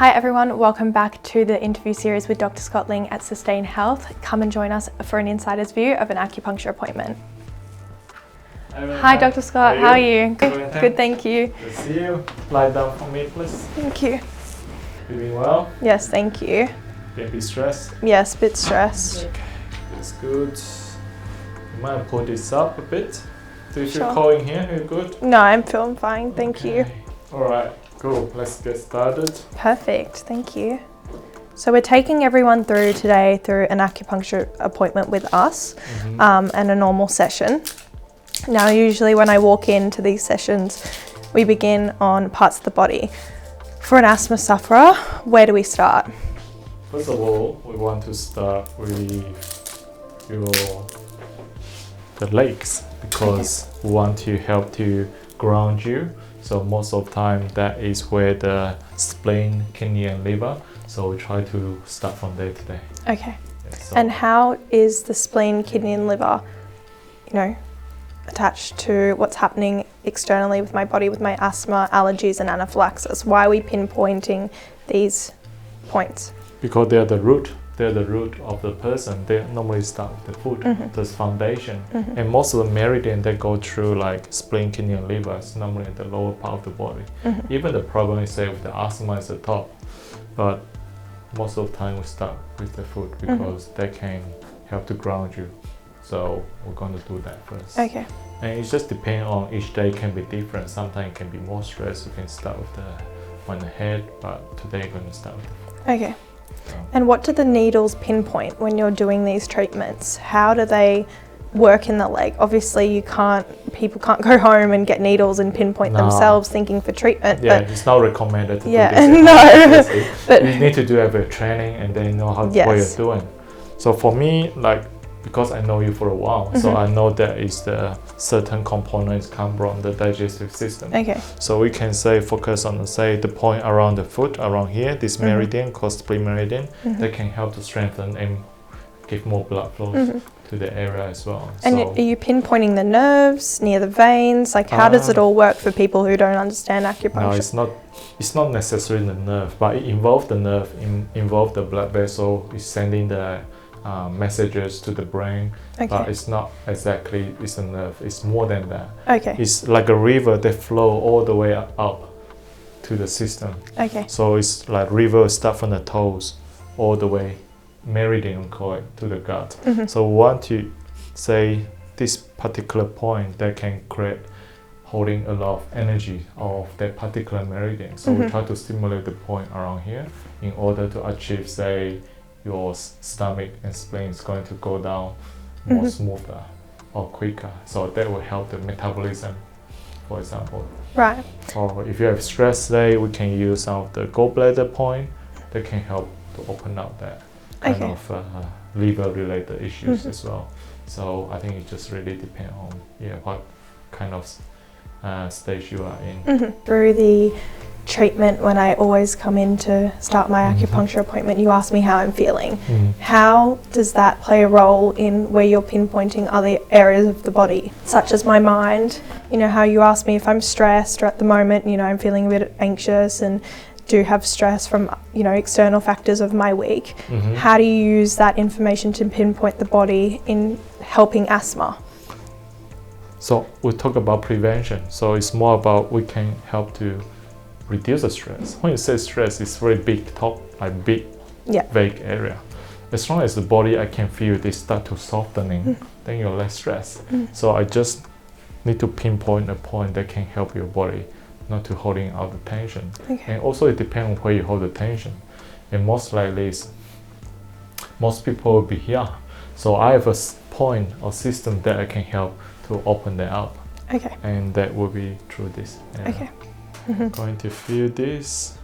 Hi everyone, welcome back to the interview series with Dr Scott Ling at Sustain Health. Come and join us for an insider's view of an acupuncture appointment. Hi Dr Scott, how are you? Good, thank you. Good to see you. Lie down for me, please. Thank you. Feeling well? Yes, thank you. Maybe stressed? Yes, a bit stressed. Okay, that's good. You might pull this up a bit. Do you feel Sure. cold in here? You're good? No, I'm feeling fine, thank you. Alright, cool. Let's get started. Perfect, thank you. So we're taking everyone through today through an acupuncture appointment with us and a normal session. Now, usually when I walk into these sessions, we begin on parts of the body. For an asthma sufferer, where do we start? First of all, we want to start with the legs because we want to help to ground you. So most of the time, that is where the spleen, kidney and liver. So we try to start from there today. Okay. Yeah, so And how is the spleen, kidney and liver, attached to what's happening externally with my body, with my asthma, allergies and anaphylaxis? Why are we pinpointing these points? because they're the root of the person. They normally start with the foot, the foundation. And most of the meridian that go through like spleen, kidney and liver is normally in the lower part of the body. Even the problem is say with the asthma is the top, but most of the time we start with the foot because they can help to ground you. So we're going to do that first. Okay. And it just depends on each day can be different. Sometimes it can be more stress. You can start with on the head, but today we're going to start with the foot. Okay. So. And what do the needles pinpoint when you're doing these treatments? How do they work in the leg? Obviously people can't go home and get needles and pinpoint themselves thinking for treatment. Yeah, but it's not recommended to do this. No. But you need to do a bit of training and then know what you're doing. So for me, like, because I know you for a while, so I know that is the certain components come from the digestive system. Okay. So we can say focus on the point around the foot, around here, this meridian called spleen meridian, that can help to strengthen and give more blood flow to the area as well. And so, are you pinpointing the nerves near the veins? Like, how does it all work for people who don't understand acupuncture? No, it's not necessarily the nerve, but it involves the nerve, involve the blood vessel, is sending the messages to the brain, but it's not exactly it's a nerve. It's more than that. Okay. It's like a river that flow all the way up to the system. Okay. So it's like river start from the toes all the way meridian call it to the gut. So we want to say this particular point that can create holding a lot of energy of that particular meridian. So we try to stimulate the point around here in order to achieve, say, your stomach and spleen is going to go down more smoother or quicker. So that will help the metabolism, for example. Right. Or if you have stress today, we can use some of the gallbladder point that can help to open up that kind of liver related issues as well. So I think it just really depends on what kind of stage you are in. Through the treatment, when I always come in to start my acupuncture appointment, you ask me how I'm feeling. How does that play a role in where you're pinpointing other areas of the body, such as my mind? You know, how you ask me if I'm stressed or at the moment, I'm feeling a bit anxious and do have stress from, external factors of my week. How do you use that information to pinpoint the body in helping asthma? So we talk about prevention. So it's more about we can help to reduce the stress. When you say stress, it's very big vague area. As long as the body I can feel they start to softening, then you're less stressed. So I just need to pinpoint a point that can help your body not to holding out the tension. And also it depends on where you hold the tension. And most likely most people will be here. So I have a point or system that I can help to open that up. Okay. And that will be through this area. Okay. Going to feel this.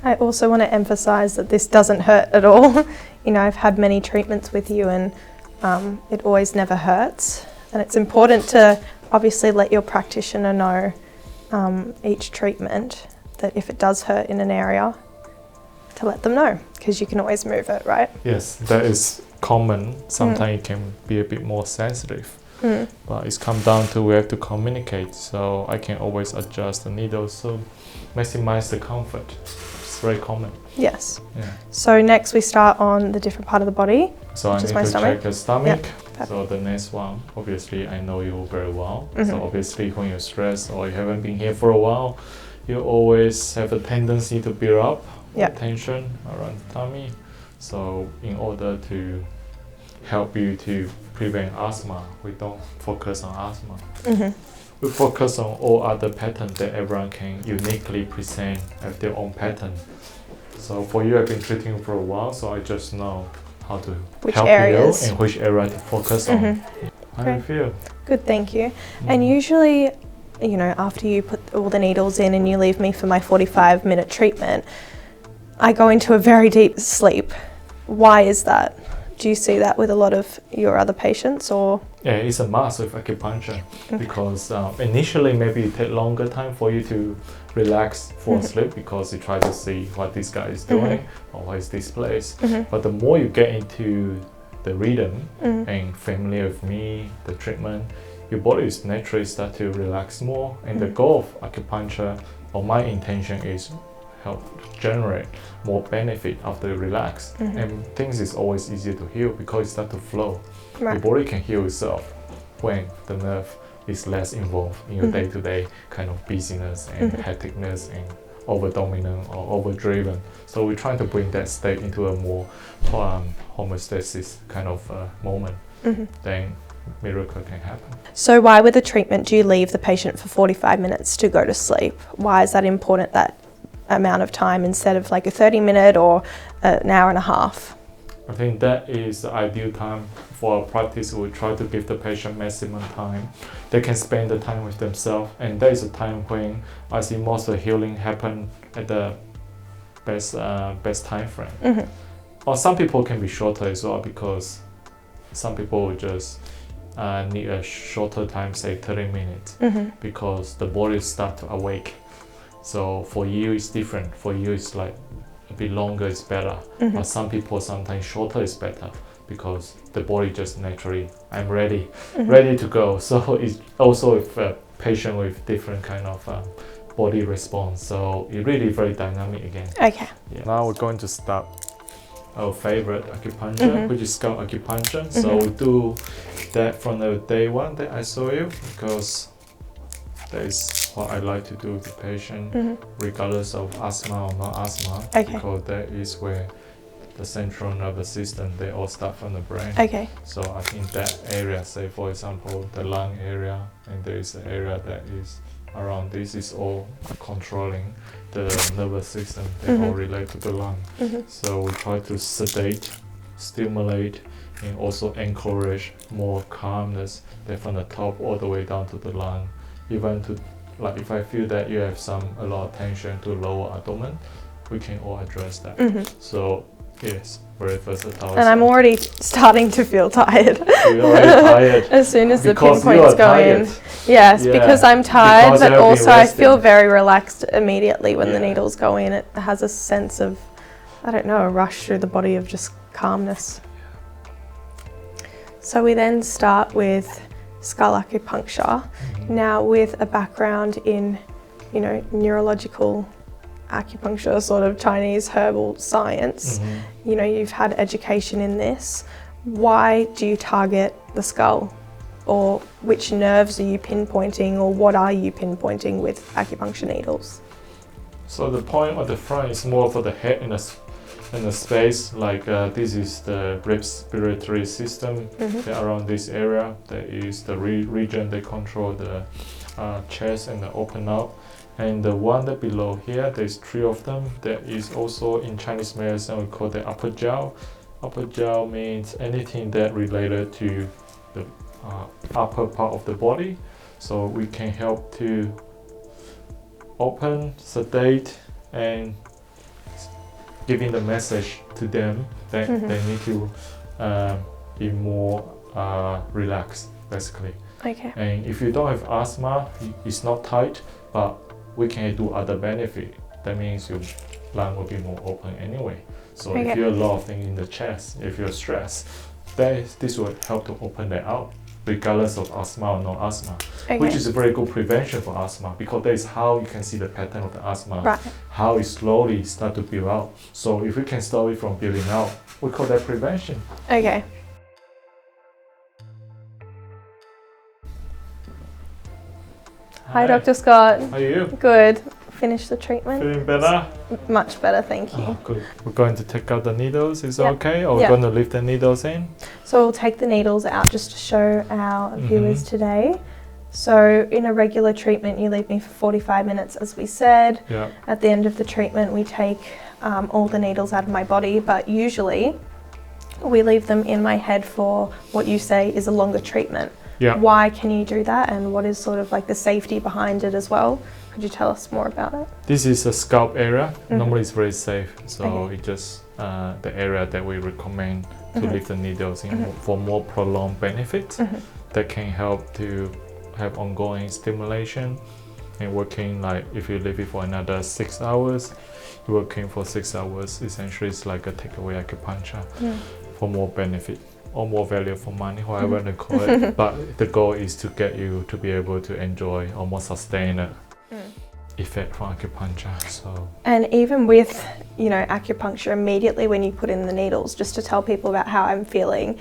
I also want to emphasize that this doesn't hurt at all. I've had many treatments with you and it always never hurts. And it's important to obviously let your practitioner know each treatment that if it does hurt in an area, to let them know, because you can always move it, right? Yes, that is common. Sometimes it can be a bit more sensitive. But it's come down to we have to communicate, so I can always adjust the needle so maximize the comfort. It's very common. Yes. Yeah. So next we start on the different part of the body. So I need to check the stomach. Yep. So the next one, obviously I know you very well. So obviously when you're stressed or you haven't been here for a while, you always have a tendency to build up tension around the tummy. So in order to help you to prevent asthma, we don't focus on asthma. We focus on all other patterns that everyone can uniquely present have their own pattern. So for you, I've been treating you for a while, so I just know how to help you and which area to focus on. How do you feel? Good, thank you. And usually, you know, after you put all the needles in and you leave me for my 45-minute treatment, I go into a very deep sleep. Why is that? Do you see that with a lot of your other patients, or? Yeah, it's a must with acupuncture because initially maybe it takes longer time for you to relax, fall asleep, because you try to see what this guy is doing or what is this place. But the more you get into the rhythm and familiar with me, the treatment, your body is naturally start to relax more. And the goal of acupuncture, or my intention, is help generate more benefit after you relax. And things is always easier to heal because it start to flow. Your body can heal itself when the nerve is less involved in your day-to-day kind of busyness and hecticness and over-dominant or over-driven. So we're trying to bring that state into a more homeostasis kind of moment. Then miracle can happen. So why with the treatment do you leave the patient for 45 minutes to go to sleep? Why is that important, that amount of time, instead of like a 30-minute or an hour and a half? I think that is the ideal time for our practice. We try to give the patient maximum time. They can spend the time with themselves, and that is a time when I see most of the healing happen at the best time frame. Or some people can be shorter as well, because some people just need a shorter time, say 30 minutes, because the body start to awake. So for you it's different. For you it's like a bit longer is better. But some people sometimes shorter is better, because the body just naturally, I'm ready to go. So it's also with a patient with different kind of body response. So it's really very dynamic again. Okay. Yeah. Now we're going to start our favorite acupuncture, which is scalp acupuncture. So we do that from the day one that I saw you, because that is what I like to do with the patient, regardless of asthma or not asthma, because that is where the central nervous system, they all start from the brain. So I think that area, say for example the lung area, and there is an area that is around this, is all controlling the nervous system. They all relate to the lung. So we try to sedate, stimulate, and also encourage more calmness, that from the top all the way down to the lung. Even to, like, if I feel that you have a lot of tension to lower abdomen, we can all address that. So yes, very versatile. And I'm already starting to feel tired. You're already tired. As soon as because the pinpoints go in. Yes, because I'm tired, but also I feel very relaxed immediately when the needles go in. It has a sense of, I don't know, a rush through the body of just calmness. So we then start with skull acupuncture. Now, with a background in, you know, neurological acupuncture, sort of Chinese herbal science, you know, you've had education in this. Why do you target the skull? Or which nerves are you pinpointing, or what are you pinpointing with acupuncture needles? So the point at the front is more for the head in the space, like this is the respiratory system. Around this area, there is the region they control the chest and the open up. And the one that below here, there's 3 of them. There is also in Chinese medicine we call the upper jaw. Upper jaw means anything that related to the upper part of the body. So we can help to open, sedate, and giving the message to them that they need to be more relaxed, basically. And if you don't have asthma, it's not tight, but we can do other benefit. That means your lung will be more open anyway. So if you have a lot of things in the chest, if you're stressed, this will help to open that out, regardless of asthma or no asthma, which is a very good prevention for asthma, because that is how you can see the pattern of the asthma, how it slowly start to build out. So if we can stop it from building out, we call that prevention. Okay. Hi, Dr. Scott. How are you? Good. Finished the treatment. Feeling better? Much better, thank you. Oh, good. We're going to take out the needles, is it okay? Or we're going to leave the needles in? So we'll take the needles out just to show our viewers today. So in a regular treatment, you leave me for 45 minutes, as we said. Yeah. At the end of the treatment, we take all the needles out of my body, but usually we leave them in my head for what you say is a longer treatment. Yeah. Why can you do that, and what is sort of like the safety behind it as well? Could you tell us more about it? This is a scalp area. Normally it's very safe. So it's just the area that we recommend to leave the needles in for more prolonged benefits that can help to have ongoing stimulation and working. Like if you leave it for another 6 hours, you're working for 6 hours. Essentially it's like a takeaway acupuncture for more benefit or more value for money, however you call it. But the goal is to get you to be able to enjoy or more sustained effect from acupuncture. So, and even with, you know, acupuncture, immediately when you put in the needles, just to tell people about how I'm feeling,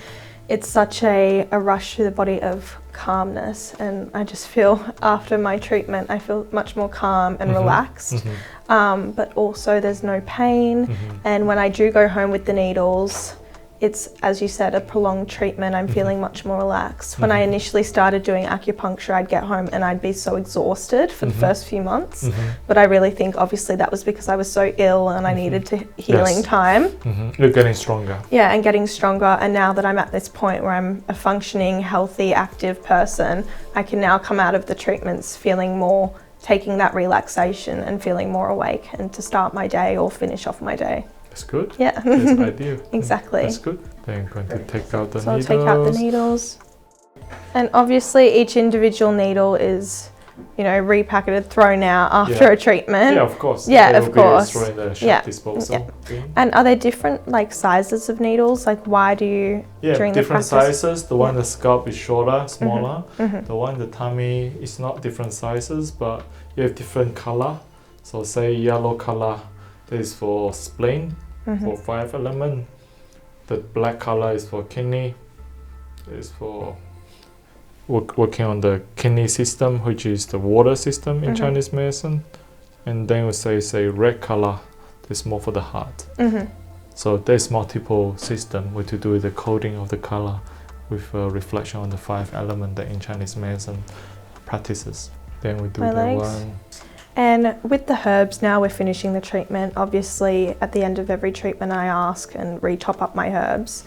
it's such a rush through the body of calmness, and I just feel after my treatment I feel much more calm and relaxed, but also there's no pain, and when I do go home with the needles, it's, as you said, a prolonged treatment. I'm feeling much more relaxed. When I initially started doing acupuncture, I'd get home and I'd be so exhausted for the first few months. But I really think obviously that was because I was so ill and I needed healing time. You're getting stronger. Yeah, and getting stronger. And now that I'm at this point where I'm a functioning, healthy, active person, I can now come out of the treatments feeling more, taking that relaxation and feeling more awake, and to start my day or finish off my day. That's good. Yeah. That's ideal. Exactly. That's good. Then I'm going to take out the needles. So I'll take out the needles. And obviously each individual needle is, you know, repacketed, thrown out after a treatment. Yeah, of course. Yeah, of course. Throw in the shock disposal. And are there different like sizes of needles? Like why do you during the different practice? sizes. The one the scalp is shorter, smaller. The one the tummy is not different sizes, but you have different color. So say yellow color, that is for spleen, for 5 element. The black color is for kidney. Is for working on the kidney system, which is the water system in Chinese medicine. And then we say red color, is more for the heart. So there's multiple system with to do with the coding of the color with a reflection on the 5 element that in Chinese medicine practices. Then we do one. And with the herbs, now we're finishing the treatment. Obviously, at the end of every treatment, I ask and re-top up my herbs.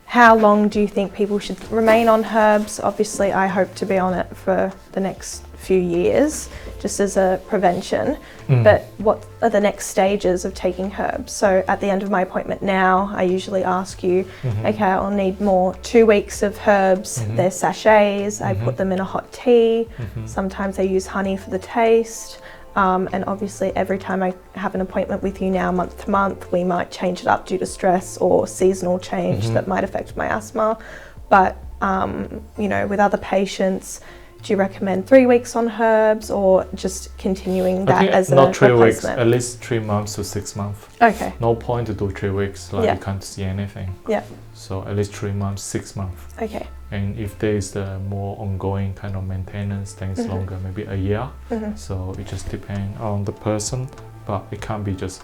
How long do you think people should remain on herbs? Obviously, I hope to be on it for the next few years, just as a prevention. But what are the next stages of taking herbs? So at the end of my appointment now, I usually ask you, okay, I'll need more 2 weeks of herbs. They're sachets. I put them in a hot tea. Sometimes I use honey for the taste. And obviously every time I have an appointment with you now, month to month, we might change it up due to stress or seasonal change that might affect my asthma. But, you know, with other patients, do you recommend 3 weeks on herbs or just continuing that as a not 3 weeks, replacement? at least 3 months to 6 months. Okay. No point to do 3 weeks, like you can't see anything. Yeah. So at least 3 months, 6 months. Okay. And if there is the more ongoing kind of maintenance, then it's longer, maybe a year. So it just depends on the person, but it can't be just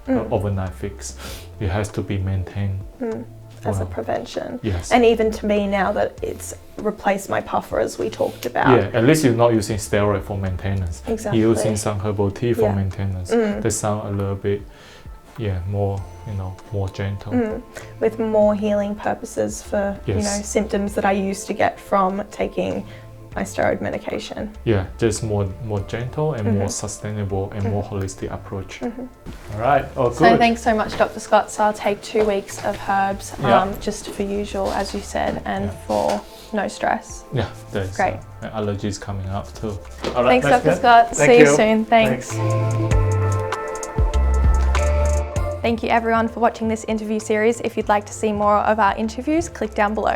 an overnight fix. It has to be maintained. As a prevention. Yes. And even to me now that it's replaced my puffer, as we talked about. Yeah, at least you're not using steroid for maintenance. Exactly. You're using some herbal tea for maintenance. They sound a little bit, more, more gentle. With more healing purposes for, you know, symptoms that I used to get from taking my steroid medication. Yeah, just more gentle and more sustainable and more holistic approach. All right, good. So thanks so much, Dr. Scott. So I'll take 2 weeks of herbs, just for usual, as you said, and for no stress. Yeah, that's great. Allergies coming up too. All right, thanks, Dr. Scott. See you soon. Thanks. Thank you everyone for watching this interview series. If you'd like to see more of our interviews, click down below.